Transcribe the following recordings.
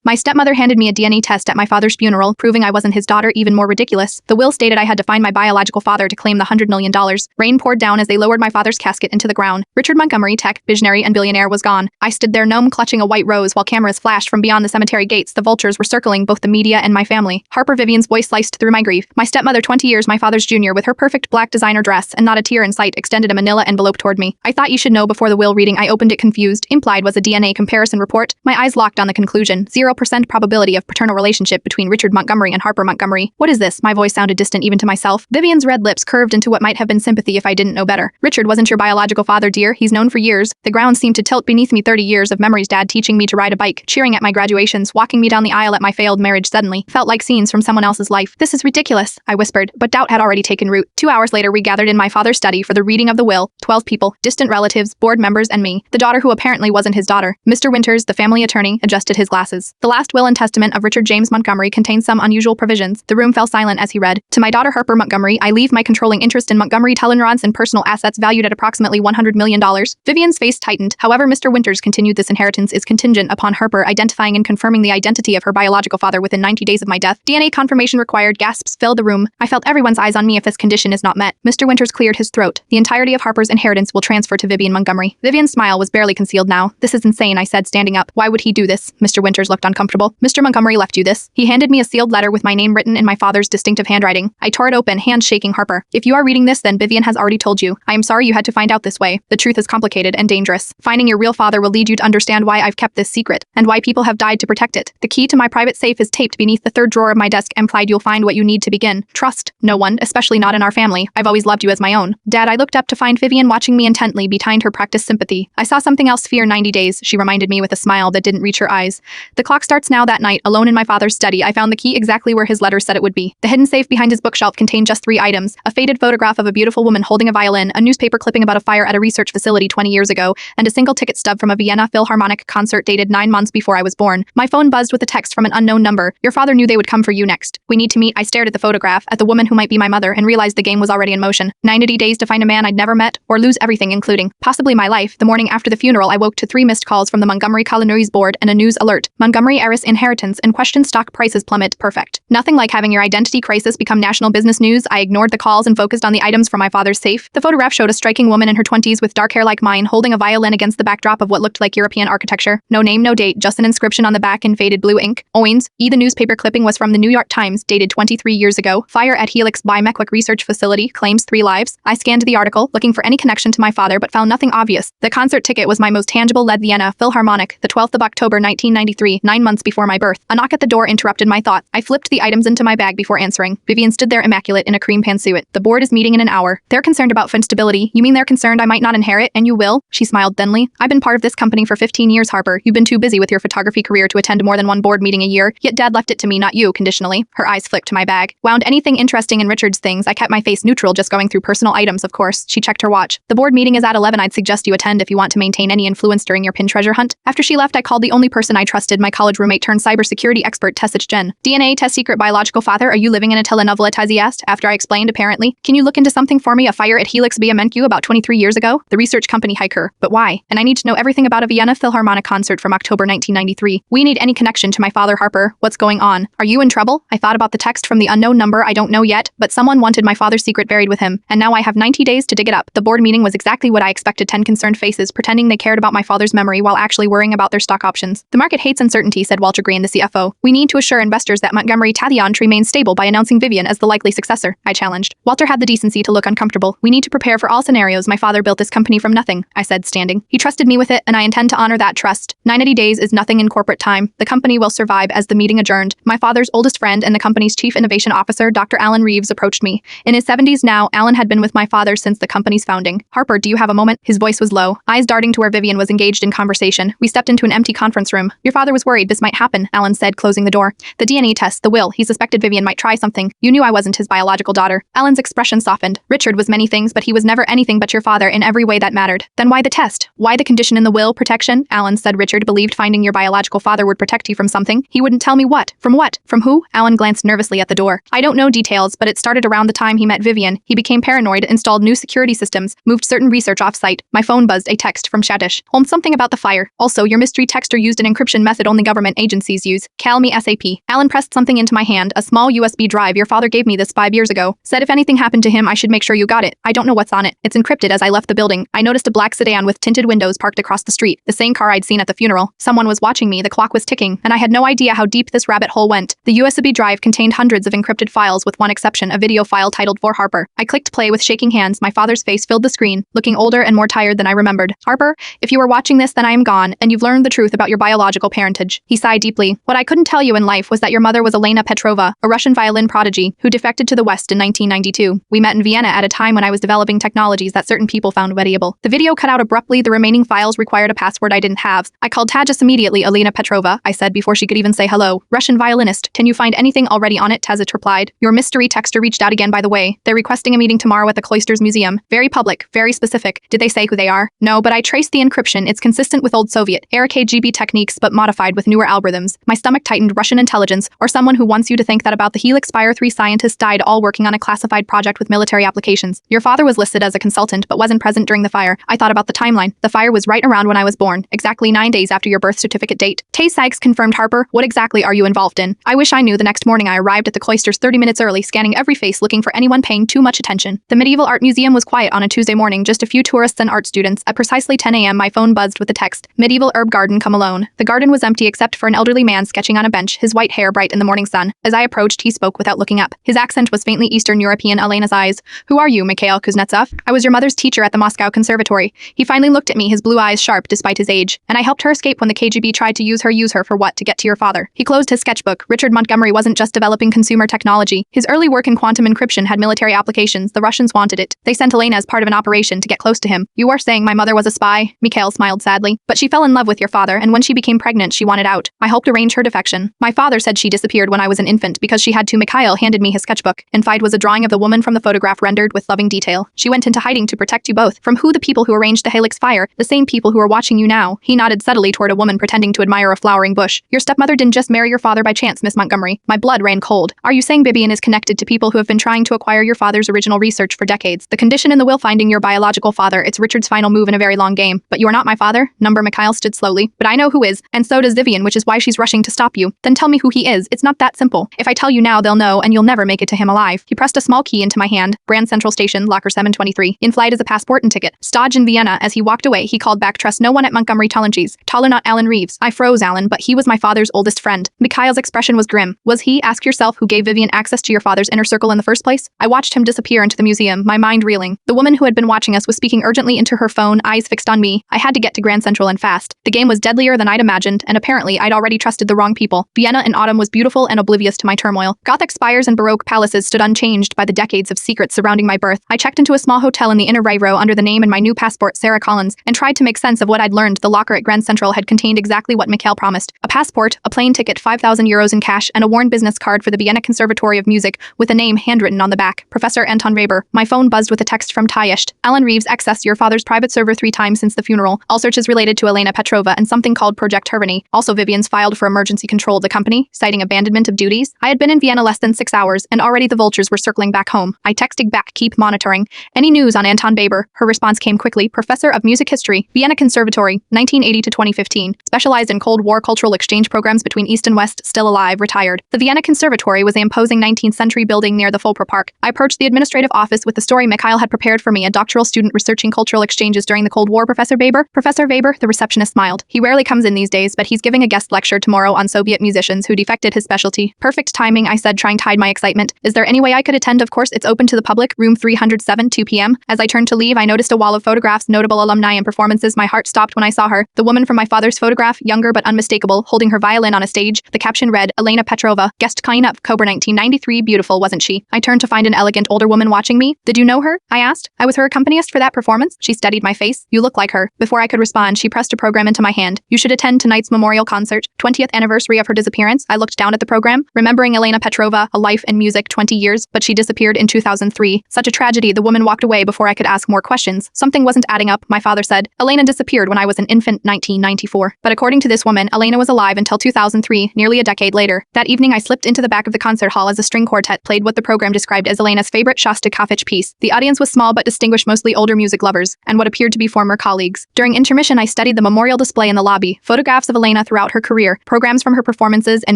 My stepmother handed me a DNA test at my father's funeral, proving I wasn't his daughter. Even more ridiculous, the will stated I had to find my biological father to claim the $100 million. Rain poured down as they lowered my father's casket into the ground. Richard Montgomery, tech, visionary, and billionaire, was gone. I stood there numb, clutching a white rose while cameras flashed from beyond the cemetery gates. The vultures were circling both the media and my family. Harper, Vivian's voice sliced through my grief. My stepmother, 20 years my father's junior, with her perfect black designer dress and not a tear in sight, extended a manila envelope toward me. I thought you should know before the will reading. I opened it confused. Implied was a DNA comparison report. My eyes locked on the conclusion. 0% probability of paternal relationship between Richard Montgomery and Harper Montgomery. What is this? My voice sounded distant even to myself. Vivian's red lips curved into what might have been sympathy if I didn't know better. Richard wasn't your biological father, dear. He's known for years. The ground seemed to tilt beneath me. 30 years of memories. Dad teaching me to ride a bike, cheering at my graduations, walking me down the aisle at my failed marriage. Suddenly felt like scenes from someone else's life. This is ridiculous, I whispered, but doubt had already taken root. 2 hours later, we gathered in my father's study for the reading of the will. 12 people, distant relatives, board members, and me, the daughter who apparently wasn't his daughter. Mr. Winters, the family attorney, adjusted his glasses. The last will and testament of Richard James Montgomery contained some unusual provisions. The room fell silent as he read. To my daughter Harper Montgomery, I leave my controlling interest in Montgomery Teleneurons and personal assets valued at approximately $100 million. Vivian's face tightened. However, Mr. Winters continued, this inheritance is contingent upon Harper identifying and confirming the identity of her biological father within 90 days of my death. DNA confirmation required. Gasps filled the room. I felt everyone's eyes on me if this condition is not met. Mr. Winters cleared his throat. The entirety of Harper's inheritance will transfer to Vivian Montgomery. Vivian's smile was barely concealed now. This is insane, I said, standing up. Why would he do this? Mr. Winters looked uncomfortable. Mr. Montgomery left you this. He handed me a sealed letter with my name written in my father's distinctive handwriting. I tore it open, hands shaking. Harper, if you are reading this, then Vivian has already told you. I am sorry you had to find out this way. The truth is complicated and dangerous. Finding your real father will lead you to understand why I've kept this secret, and why people have died to protect it. The key to my private safe is taped beneath the third drawer of my desk. Implied you'll find what you need to begin. Trust no one, especially not in our family. I've always loved you as my own. Dad, I looked up to find Vivian watching me intently behind her practiced sympathy. I saw something else. Fear. 90 days, she reminded me with a smile that didn't reach her eyes. The clock starts now. That night, alone in my father's study, I found the key exactly where his letter said it would be. The hidden safe behind his bookshelf contained just 3 items: a faded photograph of a beautiful woman holding a violin, a newspaper clipping about a fire at a research facility 20 years ago, and a single ticket stub from a Vienna Philharmonic concert dated 9 months before I was born. My phone buzzed with a text from an unknown number. Your father knew they would come for you next. We need to meet. I stared at the photograph, at the woman who might be my mother, and realized the game was already in motion. 90 days to find a man I'd never met, or lose everything, including possibly my life. The morning after the funeral, I woke to 3 missed calls from the Montgomery Collieries board and a news alert. Montgomery heiress inheritance in question, stock prices plummet. Perfect. Nothing like having your identity crisis become national business news. I ignored the calls and focused on the items from my father's safe. The photograph showed a striking woman in her 20s with dark hair like mine, holding a violin against the backdrop of what looked like European architecture. No name, no date, just an inscription on the back in faded blue ink. Owens, E. The newspaper clipping was from the New York Times, dated 23 years ago. Fire at Helix by Mequick Research Facility claims 3 lives. I scanned the article, looking for any connection to my father, but found nothing obvious. The concert ticket was my most tangible lead. Vienna Philharmonic, the 12th of October 1993, 9 months before my birth. A knock at the door interrupted my thought. I flipped the items into my bag before answering. Vivian stood there immaculate in a cream pantsuit. The board is meeting in an hour. They're concerned about fin stability. You mean they're concerned I might not inherit, and you will? She smiled thinly. I've been part of this company for 15 years, Harper. You've been too busy with your photography career to attend more than 1 board meeting a year, yet Dad left it to me, not you, conditionally. Her eyes flicked to my bag. Wound anything interesting in Richard's things. I kept my face neutral, just going through personal items, of course. She checked her watch. The board meeting is at 11. I'd suggest you attend if you want to maintain any influence during your pin treasure hunt. After she left, I called the only person I trusted, my college roommate turned cybersecurity expert, Tessich Jen. DNA test secret biological father. Are you living in a telenovela? Tazzy asked, after I explained apparently. Can you look into something for me? A fire at Helix BMNQ about 23 years ago? The research company hiker. But why? And I need to know everything about a Vienna Philharmonic concert from October 1993. We need any connection to my father, Harper. What's going on? Are you in trouble? I thought about the text from the unknown number. I don't know yet, but someone wanted my father's secret buried with him, and now I have 90 days to dig it up. The board meeting was exactly what I expected. 10 concerned faces pretending they cared about my father's memory while actually worrying about their stock options. The market hates uncertainty, said Walter Green, the CFO. We need to assure investors that Montgomery Talion remains stable by announcing Vivian as the likely successor, I challenged. Walter had the decency to look uncomfortable. We need to prepare for all scenarios. My father built this company from nothing, I said, standing. He trusted me with it, and I intend to honor that trust. 90 days is nothing in corporate time. The company will survive. As the meeting adjourned, my father's oldest friend and the company's chief innovation officer, Dr. Alan Reeves, approached me. In his 70s now, Alan had been with my father since the company's founding. Harper, do you have a moment? His voice was low, eyes darting to where Vivian was engaged in conversation. We stepped into an empty conference room. Your father was worried this might happen, Alan said, closing the door. The DNA test, the will, he suspected Vivian might try something. You knew I wasn't his biological daughter. Alan's expression softened. Richard was many things, but he was never anything but your father in every way that mattered. Then why the test? Why the condition in the will? Protection? Alan said. Richard believed finding your biological father would protect you from something. He wouldn't tell me what. From what? From who? Alan glanced nervously at the door. I don't know details, but it started around the time he met Vivian. He became paranoid, installed new security systems, moved certain research off-site. My phone buzzed, a text from Shadish. Holmes, something about the fire. Also, your mystery texter used an encryption method only government agencies use. Call me SAP. Alan pressed something into my hand, a small USB drive. Your father gave me this 5 years ago. Said if anything happened to him, I should make sure you got it. I don't know what's on it. It's encrypted. As I left the building, I noticed a black sedan with tinted windows parked across the street. The same car I'd seen at the funeral. Someone was watching me. The clock was ticking, and I had no idea how deep this rabbit hole went. The USB drive contained hundreds of encrypted files with one exception, a video file titled For Harper. I clicked play with shaking hands. My father's face filled the screen, looking older and more tired than I remembered. Harper, if you were watching this, then I am gone, and you've learned the truth about your biological parentage. He sighed deeply. What I couldn't tell you in life was that your mother was Elena Petrova, a Russian violin prodigy, who defected to the West in 1992. We met in Vienna at a time when I was developing technologies that certain people found valuable. The video cut out abruptly. The remaining files required a password I didn't have. I called Tajas immediately. Elena Petrova, I said before she could even say hello. Russian violinist. Can you find anything already on it? Tajas replied. Your mystery texter reached out again, by the way. They're requesting a meeting tomorrow at the Cloisters Museum. Very public, very specific. Did they say who they are? No, but I traced the encryption. It's consistent with old Soviet era KGB techniques but modified with newer algorithms. My stomach tightened. Russian intelligence, or someone who wants you to think that about the Helix Spire 3 scientists died all working on a classified project with military applications. Your father was listed as a consultant but wasn't present during the fire. I thought about the timeline. The fire was right around when I was born, exactly 9 days after your birth certificate date. Tay Sykes confirmed. Harper, what exactly are you involved in? I wish I knew. The next morning I arrived at the Cloisters 30 minutes early, scanning every face looking for anyone paying too much attention. The medieval art museum was quiet on a Tuesday morning, just a few tourists and art students. At precisely 10 a.m. my phone buzzed with the text, Medieval Herb Garden, come alone. The garden was empty except for an elderly man sketching on a bench, his white hair bright in the morning sun. As I approached, he spoke without looking up. His accent was faintly Eastern European. Elena's eyes. Who are you, Mikhail Kuznetsov? I was your mother's teacher at the Moscow Conservatory. He finally looked at me, his blue eyes sharp despite his age. And I helped her escape when the KGB tried to use her for what? To get to your father. He closed his sketchbook. Richard Montgomery wasn't just developing consumer technology. His early work in quantum encryption had military applications. The Russians wanted it. They sent Elena as part of an operation to get close to him. You are saying my mother was a spy? Mikhail smiled sadly. But she fell in love with your father, and when she became pregnant, she wanted out. I helped arrange her defection. My father said she disappeared when I was an infant because she had to. Mikhail handed me his sketchbook. Inside was a drawing of the woman from the photograph rendered with loving detail. She went into hiding to protect you both. From who? The people who arranged the Helix fire, the same people who are watching you now. He nodded subtly toward a woman pretending to admire a flowering bush. Your stepmother didn't just marry your father by chance, Miss Montgomery. My blood ran cold. Are you saying Bibian is connected to people who have been trying to acquire your father's original research for decades? The condition in the will finding your biological father. It's Richard's final move in a very long game. But you are not my father? Number Mikhail stood slowly. But I know who is, and so does Vivian, which is why she's rushing to stop you. Then tell me who he is. It's not that simple. If I tell you now, they'll know, and you'll never make it to him alive. He pressed a small key into my hand. Grand Central Station, locker 723. In flight is a passport and ticket. Stage in Vienna. As he walked away, he called back, trust no one at Montgomery Talonges. Taller not Alan Reeves. I froze. Alan, but he was my father's oldest friend. Mikhail's expression was grim. Was he? Ask yourself who gave Vivian access to your father's inner circle in the first place. I watched him disappear into the museum, my mind reeling. The woman who had been watching us was speaking urgently into her phone, eyes fixed on me. I had to get to Grand Central and fast. The game was deadlier than I'd imagined, and apparently I'd already trusted the wrong people. Vienna in autumn was beautiful and oblivious to my turmoil. Gothic spires and Baroque palaces stood unchanged by the decades of secrets surrounding my birth. I checked into a small hotel in the inner row under the name and my new passport, Sarah Collins, and tried to make sense of what I'd learned. The locker at Grand Central had contained exactly what Mikhail promised. A passport, a plane ticket, 5,000 euros in cash, and a worn business card for the Vienna Conservatory of Music with a name handwritten on the back. Professor Anton Weber. My phone buzzed with a text from Tyesht. Alan Reeves accessed your father's private server 3 times since the funeral. All searches related to Elena Petrova and something called Project Hervany. Also Vivian's filed for emergency control of the company, citing abandonment of duties. I had been in Vienna less than 6 hours, and already the vultures were circling back home. I texted back, keep monitoring. Any news on Anton Weber? Her response came quickly. Professor of Music History, Vienna Conservatory, 1980 to 2015. Specialized in Cold War cultural exchange programs between East and West, still alive, retired. The Vienna Conservatory was the imposing 19th century building near the Fulper Park. I approached the administrative office with the story Mikhail had prepared for me, a doctoral student researching cultural exchanges during the Cold War. Professor Weber? Professor Weber, the receptionist smiled. He rarely comes in these days, but he's giving a guest lecture tomorrow on Soviet musicians who defected, his specialty. Perfect timing, I said, trying to hide my excitement. Is there any way I could attend? Of course, it's open to the public. Room 307, 2 p.m. As I turned to leave, I noticed a wall of photographs, notable alumni and performances. My heart stopped when I saw her. The woman from my father's photograph, younger but unmistakable, holding her violin on a stage. The caption read, Elena Petrova, guest kind up, October 1993, beautiful, wasn't she? I turned to find an elegant older woman watching me. Did you know her? I asked. I was her accompanist for that performance. She studied my face. You look like her. Before I could respond, she pressed a program into my hand. You should attend tonight's memorial concert, 20th anniversary of her disappearance. I looked down at the program, remembering Elena Petrova, a life in music, 20 years, but she disappeared in 2003. Such a tragedy. The woman walked away before I could ask more questions. Something wasn't adding up, my father said. Elena disappeared when I was an infant, 1994. But according to this woman, Elena was alive until 2003, nearly a decade later. That evening I slipped into the back of the concert hall as a string quartet played what the program described as Elena's favorite Shostakovich piece. The audience was small but distinguished, mostly older music lovers, and what appeared to be former colleagues. During intermission I studied the memorial display in the lobby. Photographs of Elena throughout throughout her career, programs from her performances, and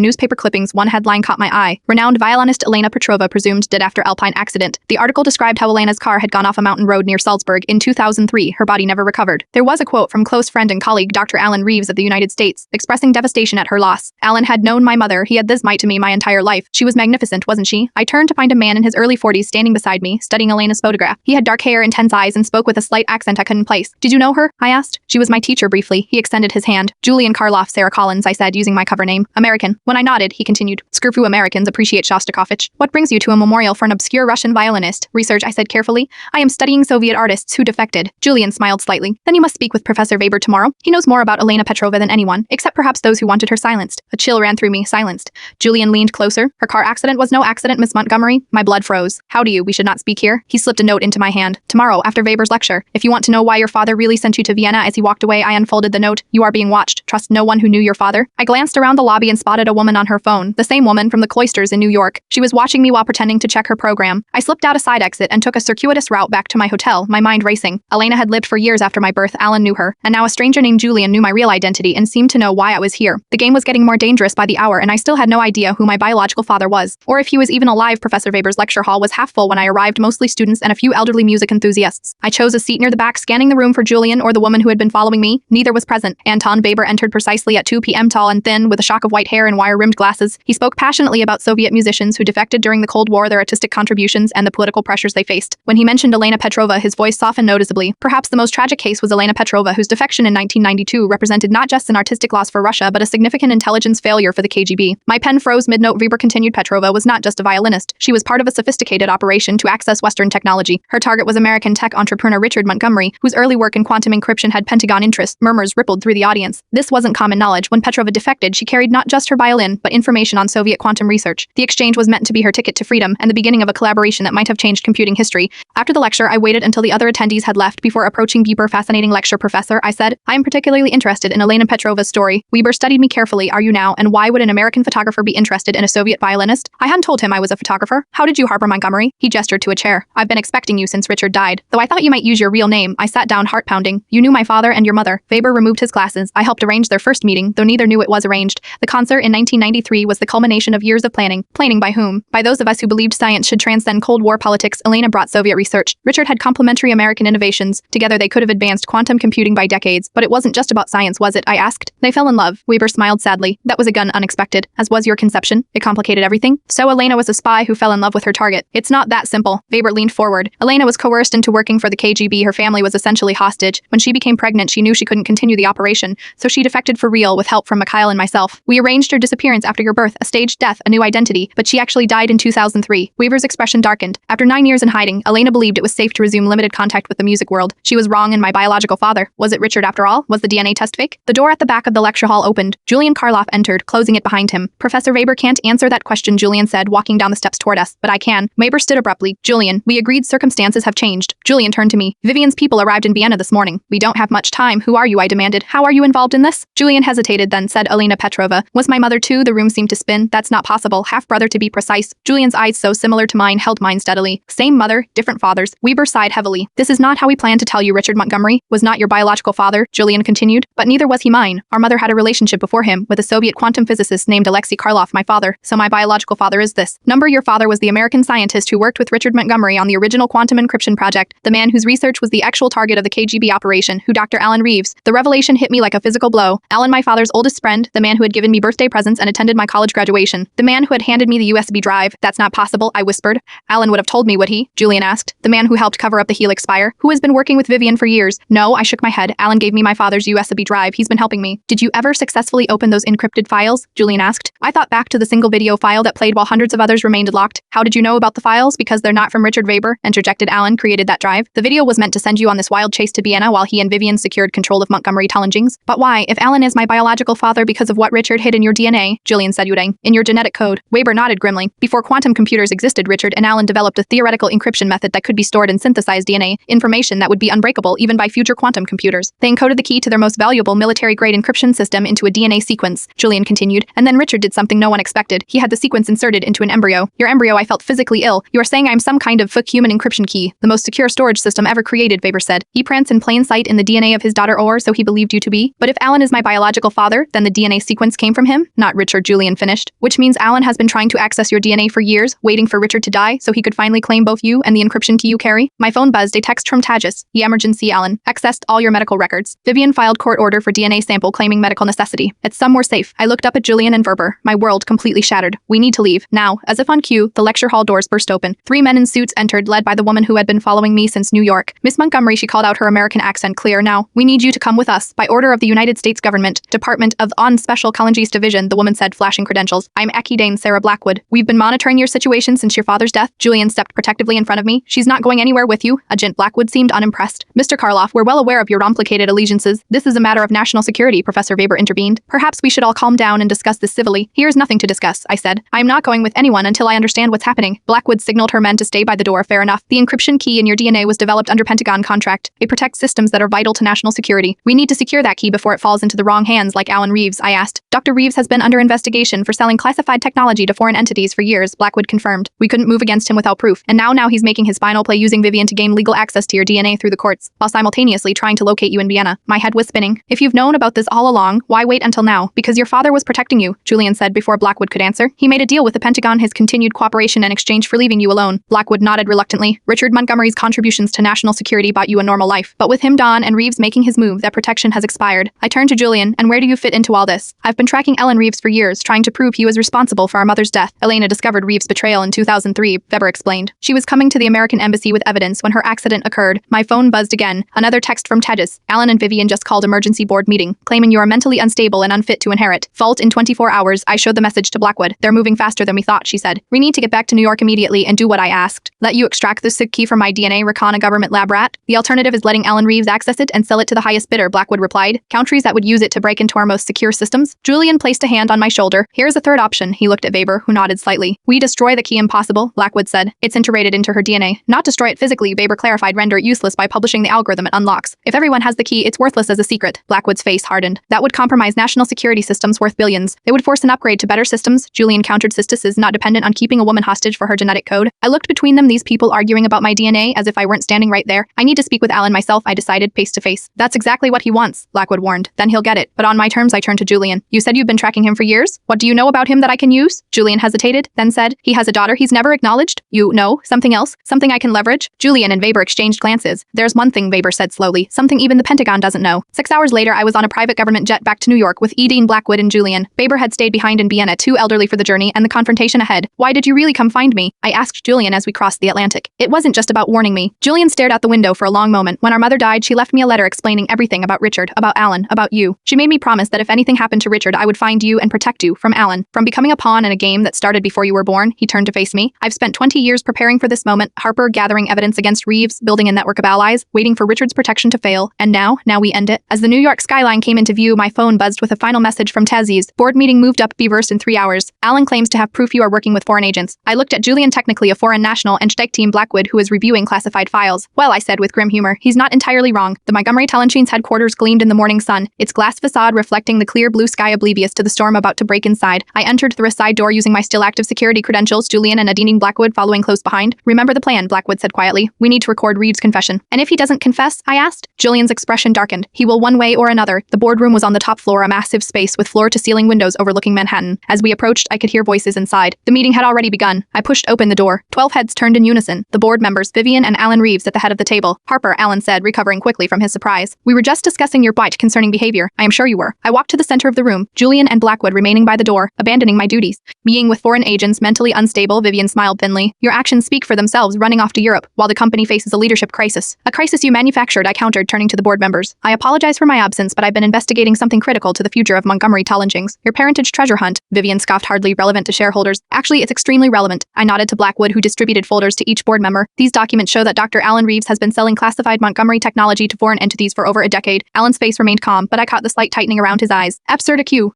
newspaper clippings. One headline caught my eye. Renowned violinist Elena Petrova presumed dead after Alpine accident. The article described how Elena's car had gone off a mountain road near Salzburg in 2003. Her body never recovered. There was a quote from close friend and colleague Dr. Alan Reeves of the United States, expressing devastation at her loss. Alan had known my mother. He had this might to me my entire life. She was magnificent, wasn't she? I turned to find a man in his early 40s standing beside me, studying Elena's photograph. He had dark hair, intense eyes, and spoke with a slight accent I couldn't place. Did you know her? I asked. She was my teacher briefly. He extended his hand. Julian Karloff, Sarah Collins, I said, using my cover name. American. When I nodded, he continued. Screw Americans appreciate Shostakovich. What brings you to a memorial for an obscure Russian violinist? Research, I said carefully. I am studying Soviet artists who defected. Julian smiled slightly. Then you must speak with Professor Weber tomorrow. He knows more about Elena Petrova than anyone, except perhaps those who wanted her silenced. A chill ran through me, silenced. Julian leaned closer. Her car accident was no accident, Miss Montgomery. My blood froze. How do you? We should not speak here. He slipped a note into my hand. Tomorrow, after Weber's lecture. If you want to know why your father really sent you to Vienna. As he walked away, I unfolded the note. You are being watched. Trust no one who knew your father. I glanced around the lobby and spotted a woman on her phone, the same woman from the cloisters in New York. She was watching me while pretending to check her program. I slipped out a side exit and took a circuitous route back to my hotel, my mind racing. Elena had lived for years after my birth. Alan knew her, and now a stranger named Julian knew my real identity and seemed to know why I was here. The game was getting more dangerous by the hour, and I still had no idea who my biological father was, or if he was even alive. Professor Weber's lecture hall was half full when I arrived, mostly students and a few elderly music enthusiasts. I chose a seat near the back, scanning the room for Julian or the woman who had been following me. Neither was present. Anton Weber entered precisely at 2 p.m. tall and thin, with a shock of white hair and wire-rimmed glasses. He spoke passionately about Soviet musicians who defected during the Cold War, their artistic contributions, and the political pressures they faced. When he mentioned Elena Petrova, his voice softened noticeably. Perhaps the most tragic case was Elena Petrova, whose defection in 1992 represented not just an artistic loss for Russia, but a significant intelligence failure for the KGB. My pen froze mid-note. Weber continued. Petrova was not just a violinist. She was part of a sophisticated operation to access Western technology. Her target was American tech entrepreneur Richard Montgomery, whose early work in quantum encryption had Pentagon interest. Murmurs rippled through the audience. This wasn't common knowledge. When Petrova defected, she carried not just her violin, but information on Soviet quantum research. The exchange was meant to be her ticket to freedom and the beginning of a collaboration that might have changed computing history. After the lecture, I waited until the other attendees had left before approaching Weber. Fascinating lecture, Professor, I said. I am particularly interested in Elena Petrova's story. Weber studied me carefully. Are you now? And why would an American photographer be interested in a Soviet violinist? I hadn't told him I was a photographer. How did you harbor Montgomery? He gestured to a chair. I've been expecting you since Richard died. Though I thought you might use your real name. I sat down, heart pounding. You knew my father and your mother. Weber removed his glasses. I helped arrange their first meeting, though neither knew it was arranged. The concert in 1993 was the culmination of years of planning. Planning by whom? By those of us who believed science should transcend Cold War politics. Elena brought Soviet research. Richard had complementary American innovations. Together they could have advanced quantum computing by decades. But it wasn't just about science, was it? I asked. They fell in love. Weber smiled sadly. That was again unexpected, as was your conception. It complicated everything. So Elena was a spy who fell in love with her target. It's not that simple. Weber leaned forward. Elena was coerced into working for the KGB. Her family was essentially hostage. When she became pregnant, she knew she couldn't continue the operation, so she defected for real with help from Mikhail and myself. We arranged her disappearance after your birth, a staged death, a new identity, but she actually died in 2003. Weber's expression darkened. After 9 years in hiding, Elena believed it was safe to resume limited contact with the music world. She was wrong, and my biological father. Was it Richard after all? Was the DNA test fake? The door at the back of the lecture hall opened. Julian Karloff entered, closing it behind him. Professor Weber can't answer that question, Julian said, walking down the steps toward us. But I can. Weber stood abruptly. Julian, we agreed circumstances have changed. Julian turned to me. Vivian's people arrived in Vienna this morning. We don't have much time. Who are you? I demanded. How are you involved in this? Julian hesitated, then said Elena Petrova. Was my mother too? The room seemed to spin. That's not possible. Half-brother to be precise. Julian's eyes, so similar to mine, held mine steadily. Same mother, different fathers. Weber sighed heavily. This is not how we planned to tell you. Richard Montgomery was not your biological father, Julian continued, but neither was he mine. Our mother had a relationship before him with a Soviet quantum physicist named Alexei Karloff, my father. So my biological father is this. Number your father was the American scientist who worked with Richard Montgomery on the original quantum encryption project, the man whose research was the actual target of the KGB operation, who Dr. Alan Reeves. The revelation hit me like a physical blow. Alan, my father's oldest friend, the man who had given me birthday presents and attended my college graduation, the man who had handed me the USB drive. That's not possible, I whispered. Alan would have told me, would he? Julian asked. The man who helped cover up the Helix fire, who has been working with Vivian for years. No, I shook my head. Alan gave me my father's USB drive. He's been helping me. Did you ever successfully open those encrypted files? Julian asked. I thought back to the single video file that played while hundreds of others remained locked. How did you know about the files? Because they're not from Richard Weber, interjected Alan, created that drive. The video was meant to send you on this wild chase to Vienna while he and Vivian secured control of Montgomery Tullingings. But why? If Alan is my biological father because of what Richard hid in your DNA, Julian said, in your genetic code. Weber nodded grimly. Before quantum computers existed, Richard and Alan developed a theoretical encryption method that could be stored in synthesized DNA, information that would be unbreakable even by future quantum computers. They encoded the key to their most valuable military-grade encryption system into a DNA sequence, Julian continued, and then Richard did something no one expected. He had the sequence inserted into an embryo. Your embryo, I felt physically ill. You are saying I'm some kind of fake human encryption key, the most secure storage system ever created, Weber said. He pranced in plain sight in the DNA of his daughter Or, so he believed you to be. But if Alan is my biological father, then the DNA sequence came from him, not Richard, Julian finished. Which means Alan has been trying to access your DNA for years, waiting for Richard to die so he could finally claim both you and the encryption key you carry. My phone buzzed, a text from Tagus. Emergency, Alan. Accessed all your medical records. Vivian filed court order for DNA sample claiming medical necessity. It's some more safe. I looked up at Julian and Verber. My world completely shattered. We need to leave. Now, as if on cue, the lecture hall doors burst open. 3 men in suits entered, led by the woman who had been following me since New York. Miss Montgomery, she called out, her American accent clear. Now, we need you to come with us. By order of the United States government, Department of On Special Colonies Division, the woman said, flashing credentials. I'm Dane Sarah Blackwood. We've been monitoring your situation since your father's death. Julian stepped protectively in front of me. She's not going anywhere with you. Agent Blackwood seemed unimpressed. Mr. Karloff, we're well aware of your complicated allegiances. This is a matter of national security, Professor Weber intervened. Perhaps we should all calm down and discuss this civilly. Here's nothing to discuss, I said. I'm not going with anyone until I understand what's happening. Blackwood signaled her men to stay by the door. Fair enough. The encryption key in your DNA was developed under Pentagon contract. It protects systems that are vital to national security. We need to secure that key before it falls into the wrong hands, like Alan Reeves, I asked. Dr. Reeves has been under investigation for selling classified technology to foreign entities for years, Blackwood confirmed. We couldn't move against him without proof. And now he's making his final play using Vivian to gain legal access to your DNA through the courts, while simultaneously trying to locate you in Vienna. My head was spinning. If you've known about this all along, why wait until now? Because your father was protecting you, Julian said before Blackwood could answer. He made a deal with the Pentagon, his continued cooperation in exchange for leaving you alone. Blackwood nodded reluctantly. Richard Montgomery's contributions to national security bought you a normal life. But with him, Don, and Reeves making his move, that protection has expired. I turned to Julian, and where do you fit into all this? I've been tracking Ellen Reeves for years, trying to prove he was responsible for our mother's death. Elena discovered Reeves' betrayal in 2003, Weber explained. She was coming to the American embassy with evidence when her accident occurred. My phone buzzed again. Another text from Tagus. Alan and Vivian just called emergency board meeting, claiming you are mentally unstable and unfit to inherit. Fault in 24 hours. I showed the message to Blackwood. They're moving faster than we thought, she said. We need to get back to New York immediately and do what I asked. Let you extract the SIG key from my DNA, recon a government lab rat? The alternative is letting Alan Reeves access it and sell it to the highest bidder, Blackwood replied. Countries that would use it to break into our most secure systems? Julian placed a hand on my shoulder. Here's a third option. He looked at Weber, who nodded slightly. We destroy the key. Impossible, Blackwood said. It's integrated into her DNA. Not destroy it physically, Weber clarified. Render it useless by publishing the algorithm it unlocks. If everyone has the key, it's worthless as a secret. Blackwood's face hardened. That would compromise national security systems worth billions. It would force an upgrade to better systems. Julian countered. Sistis is not dependent on keeping a woman hostage for her genetic code. I looked between them, these people arguing about my DNA as if I weren't standing right there. I need to speak with Alan myself, I decided, face to face. That's exactly what he wants, Blackwood warned. Then he'll get it. But on my terms, I turned to Julian. You said you've been tracking him for years? What do you know about him that I can use? Julian hesitated, then said, he has a daughter he's never acknowledged. You know, something else? Something I can leverage? Julian and Weber exchanged glances. There's one thing, Weber said slowly, something even the Pentagon doesn't know. 6 hours later, I was on a private government jet back to New York with Dean Blackwood and Julian. Weber had stayed behind in Vienna, too elderly for the journey and the confrontation ahead. Why did you really come find me? I asked Julian as we crossed the Atlantic. It wasn't just about warning me. Julian stared out the window for a long moment. When our mother died, she left me a letter explaining everything about Richard, about Alan, about you. She made me promise that if anything happened to Richard, I would find you and protect you from Alan. From becoming a pawn in a game that started before you were born, he turned to face me. I've spent 20 years preparing for this moment, Harper gathering evidence against Reeves, building a network of allies, waiting for Richard's protection to fail, and now we end it. As the New York skyline came into view, my phone buzzed with a final message from Taziz. Board meeting moved up, be versed in 3 hours. Alan claims to have proof you are working with foreign agents. I looked at Julian, technically a foreign national, and Team Blackwood, who is reviewing classified files. Well, I said with grim humor, he's not entirely wrong. The Montgomery Talonchine's headquarters gleamed in the morning sun, its glass facade reflecting the clear blue sky oblivious to the storm about to break inside. I entered through a side door using my still active security credentials, Julian and Dean Blackwood following close behind. Remember the plan, Blackwood said quietly. We need to record Reeves' confession. And if he doesn't confess? I asked. Julian's expression darkened. He will one way or another. The boardroom was on the top floor, a massive space with floor-to-ceiling windows overlooking Manhattan. As we approached, I could hear voices inside. The meeting had already begun. I pushed open the door. 12 heads turned in unison. The board members, Vivian and Alan Reeves, at the head of the table. Harper, Alan said, recovering quickly from his surprise. We were just discussing your bite concerning behavior. I am sure you were. I walked to the center of the room, Julian and Blackwood remaining by the door, abandoning my duties. Being with foreign agents, mentally unstable, Vivian smiled thinly. Your actions speak for themselves, running off to Europe, while the company faces a leadership crisis. A crisis you manufactured, I countered, turning to the board members. I apologize for my absence, but I've been investigating something critical to the future of Montgomery Talonchings. Your parentage treasure hunt. Vivian scoffed, hardly relevant to shareholders. Actually, it's extremely relevant. I nodded to Blackwood, who distributed folders to each board member. These documents show that Dr. Alan Reeves has been selling classified Montgomery technology to foreign entities for over a decade. Alan's face remained calm, but I caught the slight tightening around his eyes. Absurd AQ.